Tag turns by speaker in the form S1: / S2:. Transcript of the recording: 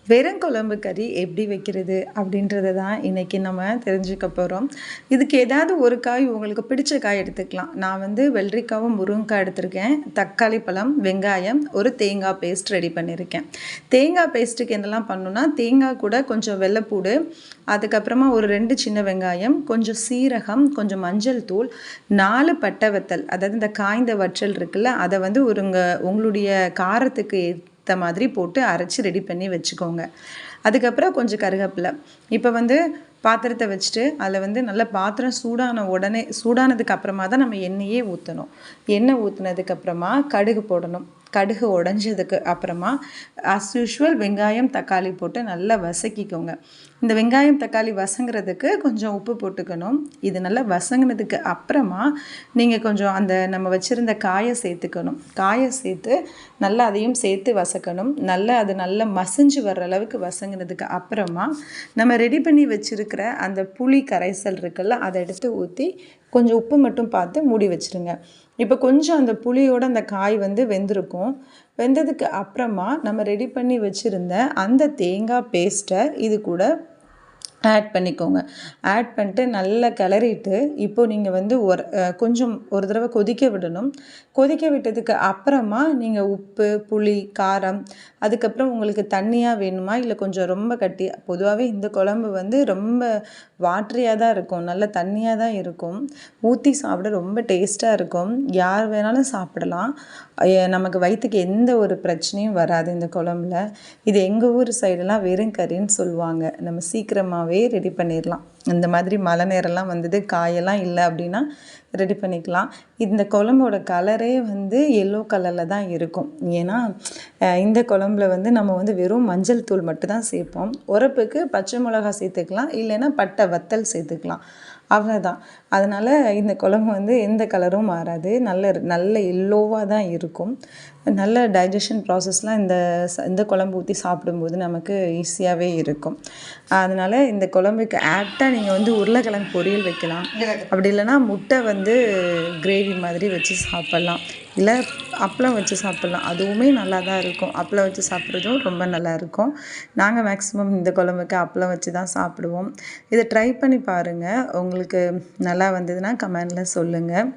S1: வெறும் குழம்பு கறி எப்படி வைக்கிறது அப்படின்றத தான் இன்றைக்கி நம்ம தெரிஞ்சுக்க போகிறோம். இதுக்கு ஏதாவது ஒரு காய் உங்களுக்கு பிடிச்ச காய் எடுத்துக்கலாம். நான் வந்து வெள்ளரிக்காவும் முருங்கைக்காய் எடுத்திருக்கேன், தக்காளி பழம், வெங்காயம், ஒரு தேங்காய் பேஸ்ட் ரெடி பண்ணியிருக்கேன். தேங்காய் பேஸ்ட்டுக்கு என்னெல்லாம் பண்ணணுன்னா, தேங்காய் கூட கொஞ்சம் வெள்ளைப்பூடு, அதுக்கப்புறமா ஒரு 2 சின்ன வெங்காயம், கொஞ்சம் சீரகம், கொஞ்சம் மஞ்சள் தூள், 4 பட்டை வத்தல், அதாவது இந்த காய்ந்த வற்றல் இருக்குல்ல, அதை வந்து உங்களுடைய காரத்துக்கு மாதிரி போட்டு அரைச்சி ரெடி பண்ணி வச்சுக்கோங்க. அதுக்கப்புறம் கொஞ்சம் கருவேப்பிலை. இப்போ வந்து பாத்திரத்தை வச்சுட்டு அதில் வந்து நல்ல பாத்திரம் சூடானதுக்கு அப்புறமா தான் நம்ம எண்ணெயே ஊற்றணும். எண்ணெய் ஊற்றினதுக்கப்புறமா கடுகு போடணும். கடுகு உடஞ்சதுக்கு அப்புறமா அஸ் யூஷுவல் வெங்காயம் தக்காளி போட்டு நல்லா வதக்கிக்கோங்க. இந்த வெங்காயம் தக்காளி வதங்குறதுக்கு கொஞ்சம் உப்பு போட்டுக்கணும். இது நல்லா வதங்கினதுக்கு அப்புறமா நீங்கள் கொஞ்சம் அந்த நம்ம வச்சுருந்த காயை சேர்த்துக்கணும். காயை சேர்த்து நல்லா அதையும் சேர்த்து வதக்கணும். அது நல்லா மசிஞ்சு வர்ற அளவுக்கு வதங்கினதுக்கு அப்புறமா நம்ம ரெடி பண்ணி வச்சுருக்கிற அந்த புளி கரைசல் இருக்குல்ல, அதை எடுத்து ஊற்றி கொஞ்சம் உப்பு மட்டும் பார்த்து மூடி வச்சுருங்க. இப்போ கொஞ்சம் அந்த புளியோட அந்த காய் வந்து வெந்திருக்கும். வெந்ததுக்கு அப்புறமா நம்ம ரெடி பண்ணி வச்சுருந்த அந்த தேங்காய் பேஸ்ட்டை இது கூட ஆட் பண்ணிக்கோங்க. ஆட் பண்ணிட்டு நல்லா கிளறிட்டு இப்போது நீங்கள் வந்து கொஞ்சம் ஒரு தடவை கொதிக்க விடணும். கொதிக்க விட்டதுக்கு அப்புறமா நீங்கள் உப்பு, புளி, காரம், அதுக்கப்புறம் உங்களுக்கு தண்ணியாக வேணுமா இல்லை கொஞ்சம் ரொம்ப கட்டி, பொதுவாகவே இந்த குழம்பு வந்து ரொம்ப வாட்டரியாக தான் இருக்கும், நல்ல தண்ணியாக தான் இருக்கும். ஊற்றி சாப்பிட ரொம்ப டேஸ்ட்டாக இருக்கும். யார் வேணாலும் சாப்பிடலாம். நமக்கு வயிற்றுக்கு எந்த ஒரு பிரச்சனையும் வராது இந்த குழம்புல. இது எங்கள் ஊர் சைடெல்லாம் வெறும் கறின்னு சொல்லுவாங்க. நம்ம சீக்கிரமாகவே ரெடி பண்ணிடலாம். இந்த மாதிரி மழை நேரம்லாம் வந்தது, காயெல்லாம் இல்லை அப்படின்னா ரெடி பண்ணிக்கலாம். இந்த குழம்போட கலரே வந்து எல்லோ கலரில் தான் இருக்கும். ஏன்னா இந்த குழம்புல வந்து நம்ம வந்து வெறும் மஞ்சள் தூள் மட்டும் தான் சேர்ப்போம். உரப்புக்கு பச்சை மிளகா சேர்த்துக்கலாம், இல்லைன்னா பட்டை வத்தல் சேர்த்துக்கலாம், அவ்வளோதான். அதனால் இந்த குழம்பு வந்து எந்த கலரும் மாறாது, நல்ல எல்லோவாக தான் இருக்கும். நல்ல டைஜஷன் ப்ராசஸ்லாம் இந்த குழம்பு ஊற்றி சாப்பிடும்போது நமக்கு ஈஸியாகவே இருக்கும். அதனால் இந்த குழம்புக்கு ஆப்டாக நீங்கள் வந்து உருளைக்கிழங்கு பொரியல் வைக்கலாம். அப்படி இல்லைன்னா முட்டை வந்து கிரேவி மாதிரி வச்சு சாப்பிட்லாம், இல்லை அப்பளம் வச்சு சாப்பிட்லாம். அதுவுமே நல்லா தான் இருக்கும். அப்பளம் வச்சு சாப்பிட்றதும் ரொம்ப நல்லாயிருக்கும். நாங்கள் மேக்ஸிமம் இந்த குழம்புக்கு அப்பளம் வச்சு தான் சாப்பிடுவோம். இதை ட்ரை பண்ணி பாருங்கள். உங்களுக்கு நல்லா வந்ததுன்னா கமெண்டில் சொல்லுங்கள்.